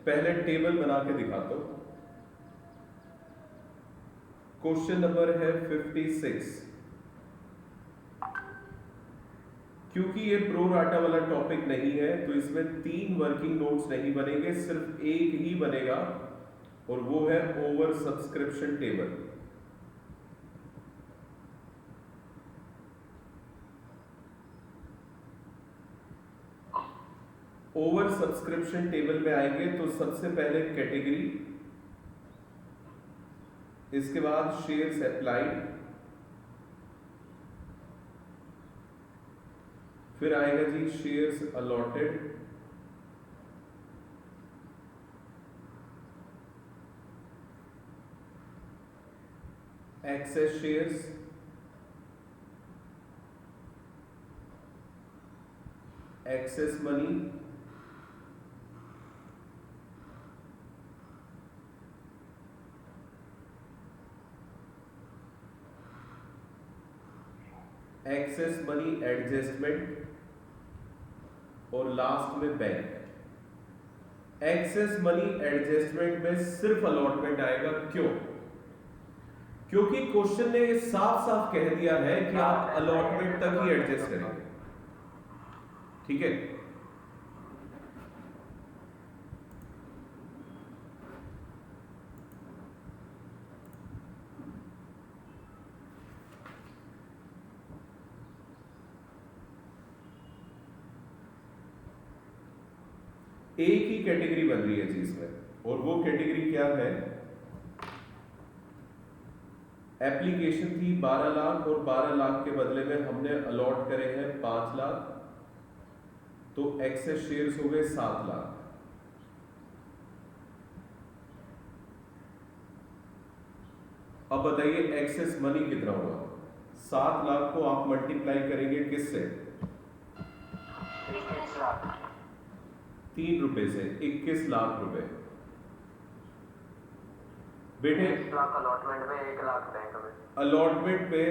पहले टेबल बना के दिखाता हूं। क्वेश्चन नंबर है 56। क्योंकि ये प्रो राटा वाला टॉपिक नहीं है तो इसमें 3 वर्किंग नोट्स नहीं बनेंगे, सिर्फ एक ही बनेगा और वो है over subscription table. Over subscription table में आएंगे तो सबसे पहले कैटेगरी, इसके बाद शेयर्स अप्लाइड, फिर आएगा जी shares allotted, excess shares, excess money, excess money adjustment और लास्ट में बैंक। एक्सेस मनी एडजस्टमेंट में सिर्फ अलॉटमेंट आएगा। क्यों? क्योंकि क्वेश्चन ने ये साफ साफ कह दिया है कि आप अलॉटमेंट तक ही एडजस्ट करेंगे। ठीक है, एक ही कैटेगरी बन रही है जी इसमें, और वो कैटेगरी क्या है? एप्लीकेशन थी 12 लाख और 12 लाख के बदले में हमने अलॉट करे हैं 5 लाख, तो एक्सेस शेयर्स हो गए 7 लाख। अब बताइए एक्सेस मनी कितना हुआ? 7 लाख को आप मल्टीप्लाई करेंगे किससे? 21 लाख। 3 रुपए से 21 लाख रुपए। बेटे 1 लाख अलॉटमेंट में, 1 लाख बैंक में। अलॉटमेंट पे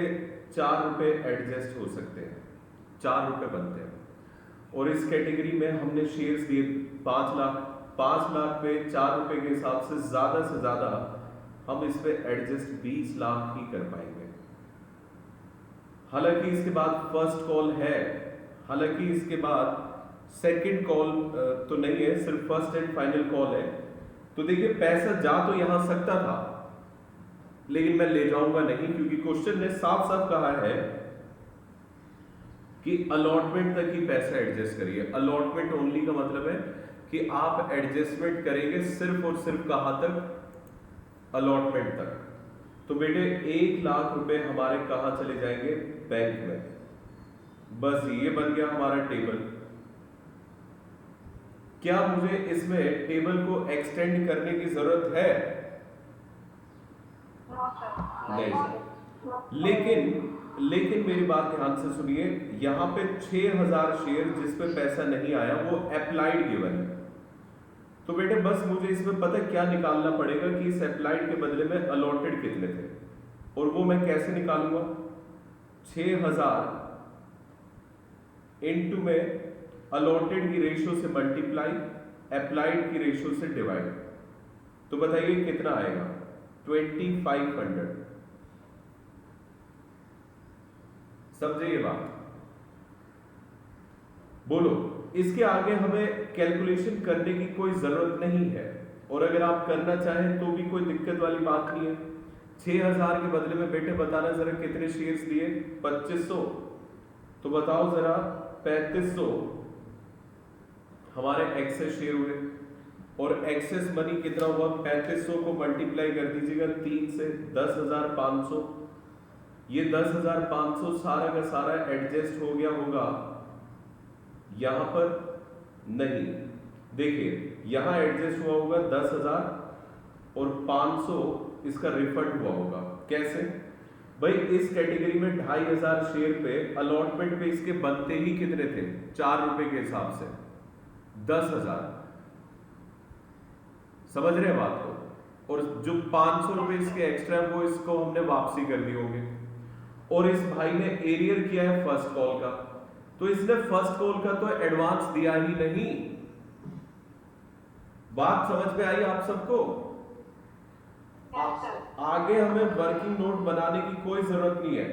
4 रुपए एडजस्ट हो सकते हैं, 4 रुपए बनते हैं, और इस कैटेगरी में हमने शेयर्स दिए 5 लाख। 5 लाख पे 4 रुपए के हिसाब से ज्यादा हम इस पे एडजस्ट 20 लाख ही कर पाएंगे। हालांकि इसके बाद फर्स्ट कॉल है, हालांकि इसके बाद सेकंड कॉल तो नहीं है, सिर्फ फर्स्ट एंड फाइनल कॉल है। तो देखिए पैसा जा तो यहां सकता था, लेकिन मैं ले जाऊंगा नहीं, क्योंकि क्वेश्चन ने साफ साफ कहा है कि अलॉटमेंट तक ही पैसा एडजस्ट करिए। अलॉटमेंट ओनली का मतलब है कि आप एडजस्टमेंट करेंगे सिर्फ और सिर्फ कहां तक? अलॉटमेंट तक। तो बेटे 1 लाख रुपए हमारे कहां चले जाएंगे? बैंक में। बस ये बन गया हमारा टेबल। क्या मुझे इसमें टेबल को एक्सटेंड करने की जरूरत है? No sir. नहीं। लेकिन मेरी बात ध्यान से सुनिए, यहां पे 6000 शेयर जिस पे पैसा नहीं आया वो अप्लाइड गिवन है। तो बेटे बस मुझे इसमें पता क्या निकालना पड़ेगा कि इस अप्लाइड के बदले में अलॉटेड कितने थे। और वो मैं कैसे निकालूंगा? 6000 इनटू में अलॉटेड की रेशियो से मल्टीप्लाई, अप्लाइड की रेशियो से डिवाइड। तो बताइए कितना आएगा? 2500। समझे ये बात? बोलो। इसके आगे हमें कैलकुलेशन करने की कोई जरूरत नहीं है, और अगर आप करना चाहें तो भी कोई दिक्कत वाली बात नहीं है। 6000 के बदले में बेटे बताना जरा कितने शेयर्स लिए? 2500। तो बताओ जरा, 3500 हमारे एक्सेस शेयर हुए, और एक्सेस मनी कितना हुआ? 3500 को मल्टीप्लाई कर दीजिएगा 3 से, 10,500। ये 10,500 सारा का सारा एडजस्ट हो गया होगा यहां पर? नहीं, देखिए यहां एडजस्ट हुआ होगा 10,000 और 500 इसका रिफंड हुआ होगा। कैसे भाई? इस कैटेगरी में 2500 शेयर पे अलॉटमेंट पे इसके बनते ही कितने थे? 4 रुपए के हिसाब से 10,000। समझ रहे हैं बात को? और जो 500 रुपए इसके एक्स्ट्रा वो इसको हमने वापसी कर दी होंगे। और इस भाई ने एरियर किया है फर्स्ट कॉल का, तो इसने फर्स्ट कॉल का तो एडवांस दिया ही नहीं। बात समझ में आई आप सबको? Yes, sir. आगे हमें वर्किंग नोट बनाने की कोई जरूरत नहीं है,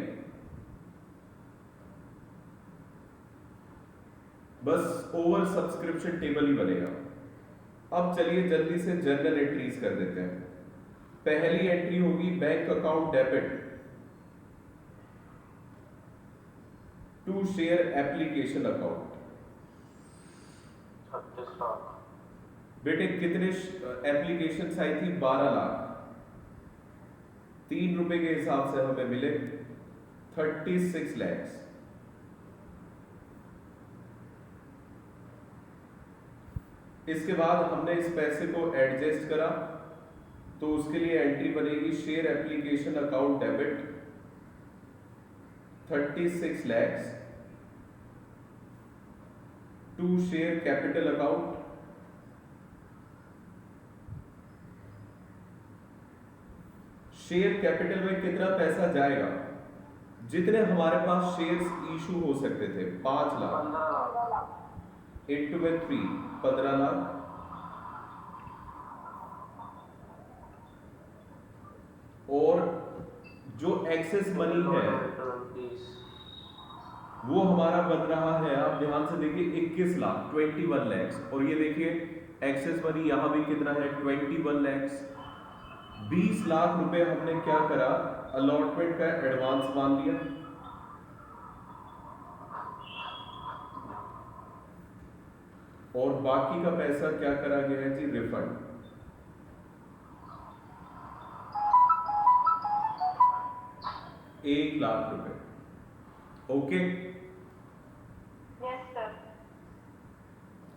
बस ओवर सब्सक्रिप्शन टेबल ही बनेगा। अब चलिए जल्दी से जर्नल एंट्रीज कर देते हैं। पहली एंट्री होगी bank account debit to share application account. 36 lakh. बेटे कितने एप्लीकेशन आई थी? 12 लाख। 3 रुपए के हिसाब से हमें मिले 36 लैक्स। इसके बाद हमने इस पैसे को एडजस्ट करा, तो उसके लिए एंट्री बनेगी share application account debit 36 lakhs to share capital account share capital में कितना पैसा जाएगा? जितने हमारे पास शेयर्स इशू हो सकते थे 5 लाख 15 लाख। इंटू में 3, 15 लाख। और जो एक्सेस मनी है 20। वो हमारा बन रहा है, आप ध्यान से देखिए 21 लाख, 21 लैक्स। और ये देखिए एक्सेस मनी यहां भी कितना है? 21 लैक्स। 20 लाख रुपए हमने क्या करा? अलॉटमेंट का एडवांस मान लिया, और बाकी का पैसा क्या करा गया है जी? रिफंड। एक लाख रुपए। Okay, Yes, sir.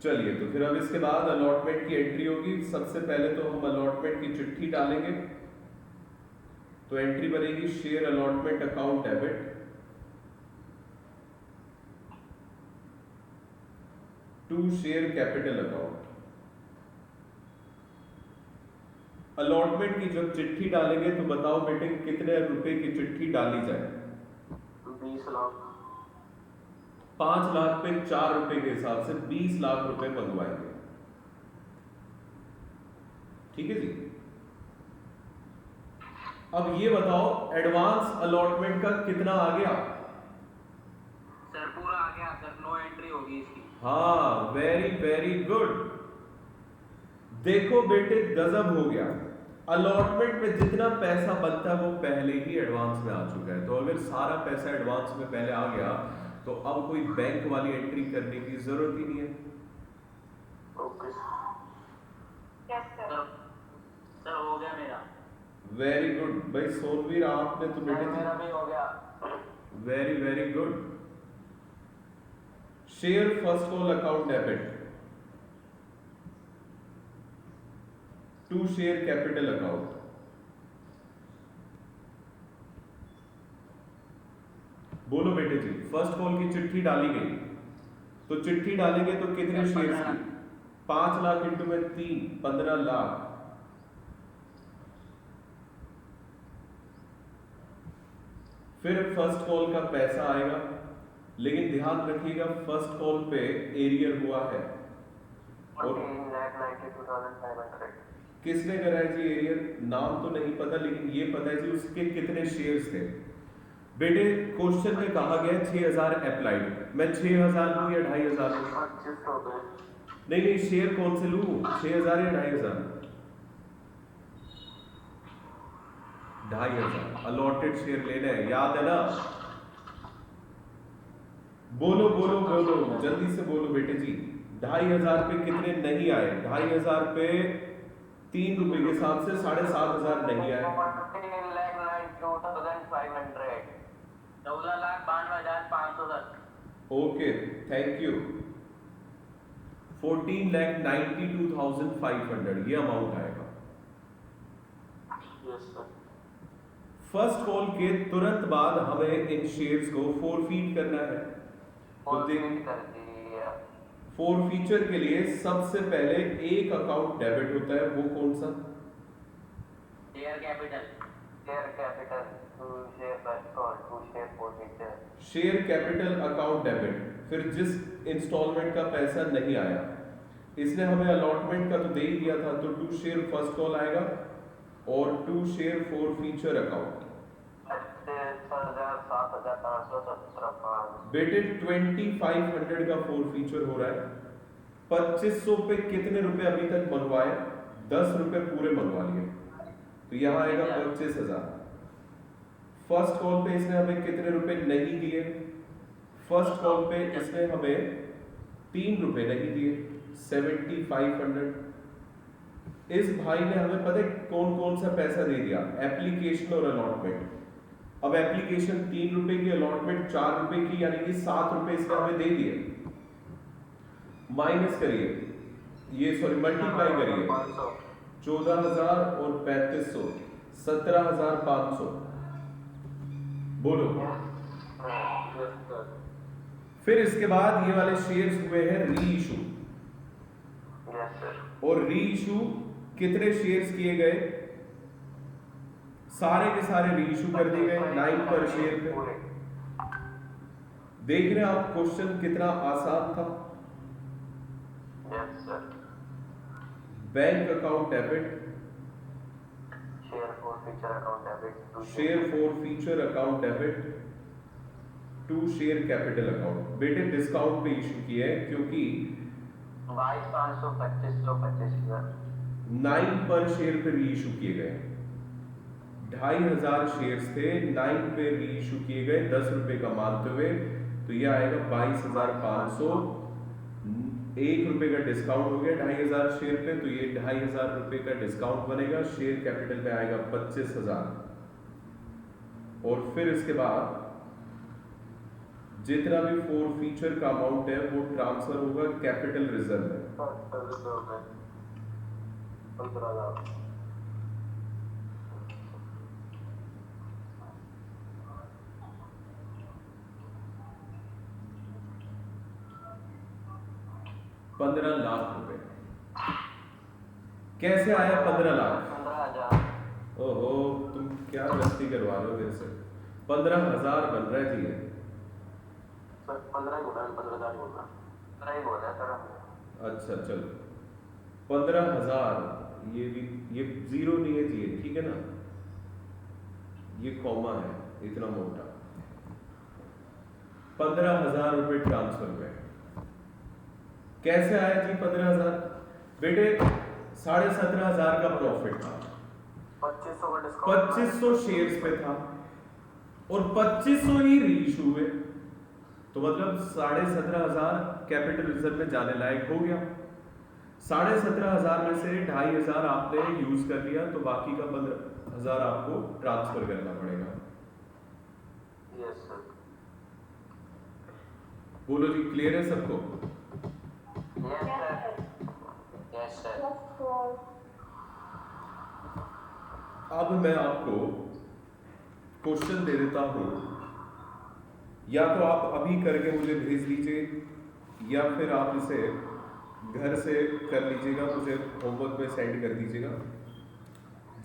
चलिए तो फिर अब इसके बाद अलॉटमेंट की एंट्री होगी। सबसे पहले तो हम अलॉटमेंट की चिट्ठी डालेंगे, तो एंट्री बनेगी share allotment account debit to share capital account. Allotment की जब चिट्ठी डालेंगे तो बताओ बेटे कितने रुपए की चिट्ठी डाली जाए? 20 लाख। 5 लाख पे 4 रुपए के हिसाब से 20 लाख रुपए मंगवाएंगे। ठीक है जी। अब ये बताओ एडवांस अलॉटमेंट का कितना आ गया? सर पूरा आ गया सर, नो एंट्री होगी इसकी। हाँ, वेरी वेरी गुड। देखो बेटे गजब हो गया। अलॉटमेंट में जितना पैसा बनता है वो पहले ही एडवांस में आ चुका है। तो अगर सारा पैसा एडवांस में पहले आ गया तो अब कोई बैंक वाली एंट्री करने की जरूरत ही नहीं है। Okay Yes, sir. सर हो गया मेरा। वेरी गुड भाई सोनवीर, आपने तो सर बेटे मेरा भी हो गया। Very very good. Share first call account debit to share capital account. बोलो बेटे जी, फर्स्ट कॉल की चिट्ठी डाली गई, तो चिट्ठी डालेंगे तो कितने शेयर्स की? 5 लाख इंटू में 3, 15 लाख। फिर फर्स्ट कॉल का पैसा आएगा, लेकिन ध्यान रखिएगा फर्स्ट कॉल पे एरियर हुआ है। और 14,92,500। किसने करा है जी एरियर? नाम तो नहीं पता, लेकिन ये पता है जी उसके कितने शेयर्स थे। बेटे क्वेश्चन में कहा गया 6000 अप्लाइड, मैं 6000 लूँ या 2500 लूँ? 2500 पे। नहीं, शेयर कौन से लूँ, 6000 या 2500? 2500 अलॉटेड शेयर लेना है, याद है ना? बोलो बोलो बोलो, जल्दी से बोलो बेटे जी। 2500 पे कितने नहीं आए? 2500 पे 3 रुपए के हिसाब से 7500 नहीं आए। 14,92,500। 14,92,510। Okay, thank you. 14,92,500 ये अमाउंट आएगा। Yes sir. फर्स्ट कॉल के तुरंत बाद हमें इन शेयर्स को फोरफीट करना है। तो देख, कर दिया। फोरफीचर के लिए सबसे पहले एक अकाउंट डेबिट होता है, वो कौन सा? Share capital. Share capital to share call to share forfeiture. Share capital account debit. फिर जिस इंस्टॉलमेंट का पैसा नहीं आया, इसने हमें अलॉटमेंट का तो दे ही दिया था, तो टू शेयर फर्स्ट कॉल आएगा और टू शेयर फोरफीचर अकाउंट। बेटे 2500 का फोरफीचर हो रहा है। 2500 पे कितने रुपए अभी तक मंगवाए? 10 रुपए पूरे मंगवा लिए, तो यहाँ आएगा 25,000। फर्स्ट कॉल पे इसने हमें कितने रुपए नहीं दिए? फर्स्ट कॉल पे इसने हमें 3 रुपए नहीं दिए, 7500। इस भाई ने हमें पता है कौन कौन सा पैसा दे दिया? एप्लीकेशन और अलॉटमेंट। अब एप्लीकेशन 3 रुपए की, अलॉटमेंट 4 रुपए की, यानी कि 7 रुपए इसने हमें दे दिए। माइनस करिए, ये सॉरी मल्टीप्लाई करिए, 14,000 और 3500, 17,500। बोलो। फिर इसके बाद ये वाले शेयर्स हुए हैं री इशू, और री इशू कितने शेयर्स किए गए? सारे के सारे री इशू कर दिए गए 9 पर शेयर पे। देख रहे हैं आप क्वेश्चन कितना आसान था? Bank account debit, share forfeiture account debit, share forfeiture account debit, to share capital account. बेटे डिस्काउंट पे इशू किया है क्योंकि 22,500, 2500, 25,000। 9 पर शेयर पे री इशू किए गए। 2500 शेयर्स थे, 9 पे री इशू किए गए 10 रुपए का मानते हुए, तो ये आएगा 22,500। 1 रुपए का डिस्काउंट हो गया 2500 शेयर पे, तो ये 2500 रुपए का डिस्काउंट बनेगा। शेयर कैपिटल में आएगा 25,000, और फिर इसके बाद जितना भी फोरफीचर का अमाउंट है वो ट्रांसफर होगा कैपिटल रिजर्व में। 15,000। ₹15,00,000। कैसे आया 15,00,000? 15,000। ओहो, तुम क्या गलती करवा रहे हो मेरे से? 15,000 बन रहा है जी ये। सर 15 ही बोला, 15,000 बोला, 15 ही बोला सर हमने। अच्छा चलो, 15,000, ये भी, ये जीरो नहीं है जी, ठीक है ना? ये कॉमा है इतना मोटा। 15,000 रुपए ट्रांसफर हुए। कैसे आया जी 15,000? बेटे 17,500 का प्रॉफिट था, 2500 का डिस्काउंट, 2500 शेयर्स पे था, और 2500 ही रीइशू हुए, तो मतलब 17,500 कैपिटल रिजर्व में जाने लायक हो गया। 17,500 में से 2,500 आपने यूज कर लिया, तो बाकी का 15,000 आपको ट्रांसफर करना पड़ेगा। Yes sir. बोलो जी, क्लियर है सबको? Yes sir. Yes sir. अब मैं आपको क्वेश्चन दे देता हूं, या तो आप अभी करके मुझे भेज दीजिए, या फिर आप इसे घर से कर लीजिएगा, मुझे होमवर्क में सेंड कर दीजिएगा,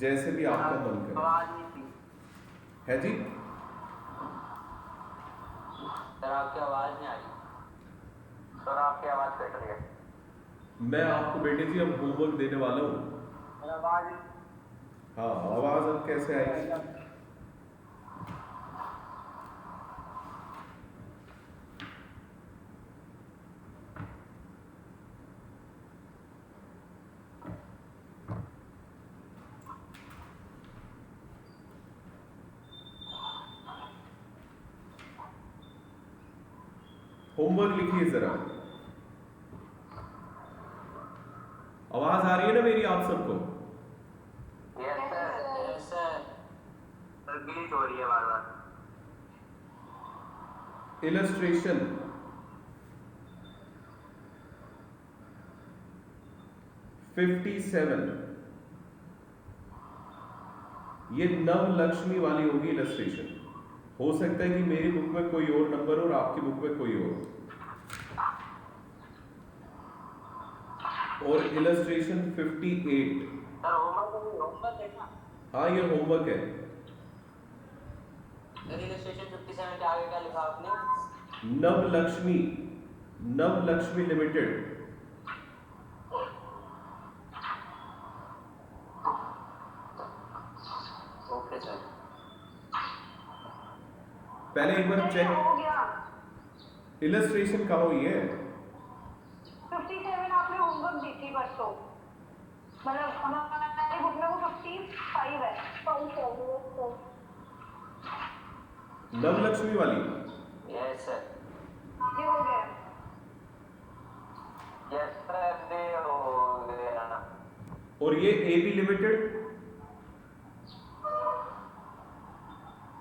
जैसे भी आपका मन करे। है जी? सर आपकी आवाज नहीं आ रही। सर आपकी आवाज कट रही है। मैं आपको बेटे जी अब होमवर्क देने वाला हूँ। आवाज हाँ, आवाज अब कैसे आएगी? होमवर्क लिखिए जरा। आवाज आ रही है ना मेरी आप सबको? Yes sir. Yes sir. Sir glitch हो रही है बार बार। इलस्ट्रेशन फिफ्टी सेवन, ये नवलक्ष्मी वाली होगी इलस्ट्रेशन। हो सकता है कि मेरी बुक में कोई और नंबर हो और आपकी बुक में कोई और इलस्ट्रेशन 58। सर होमवर्क है ना? हाँ, ये होमवर्क है। सर इलस्ट्रेशन 57 के आगे क्या लिखा आपने? नवलक्ष्मी, नवलक्ष्मी लिमिटेड। Okay sir. पहले एक बार सर, ये चेक, हो गया। इलस्ट्रेशन कहाँ हुई है? 57 आपने होमवर्क दी थी परसों, मतलब हमारी बुक में वो 55 है। नवलक्ष्मी वाली। Yes sir. ये हो गया। यस सर दे हो गया। और ये एबी लिमिटेड,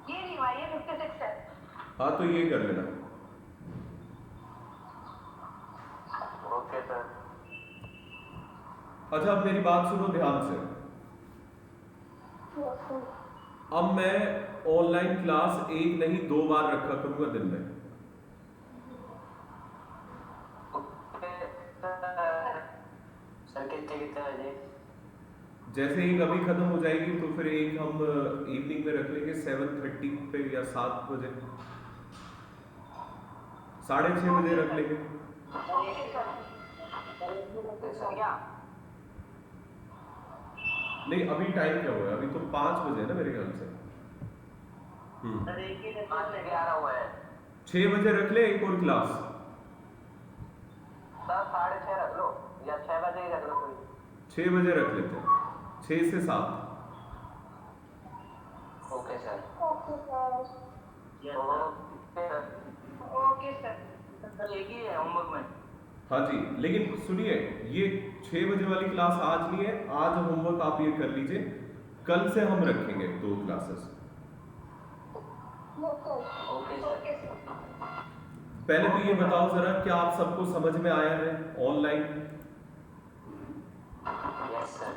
ये नहीं हुआ, ये 56 है। हाँ तो ये कर लेना। Okay sir. अच्छा, अब मेरी बात सुनो ध्यान से। अब मैं ऑनलाइन क्लास एक नहीं 2 बार रखा करूंगा दिन में। सर कितने कितने बजे? जैसे एक अभी खत्म हो जाएगी तो फिर एक हम इवनिंग में रख लेंगे 7:30 पे या 7 बजे, 6:30 बजे रख लेंगे। Okay sir. नहीं, अभी टाइम क्या हुआ है? अभी तो 5 बजे है ना मेरे ख्याल से। सर एक ही 5:11 हुआ है। 6 बजे रख ले एक और क्लास। सर 6:30 रख लो या 6 बजे ही रख लो कोई। 6 बजे रख लेते हैं, 6 से 7। Okay sir. Okay sir. Okay sir. Sir एक ही है होमवर्क में। हाँ जी, लेकिन सुनिए, ये 6 बजे वाली क्लास आज नहीं है। आज होमवर्क आप ये कर लीजिए, कल से हम रखेंगे 2 क्लासेस। Okay sir. पहले तो ये बताओ जरा, क्या आप सबको समझ में आया है ऑनलाइन? Yes sir.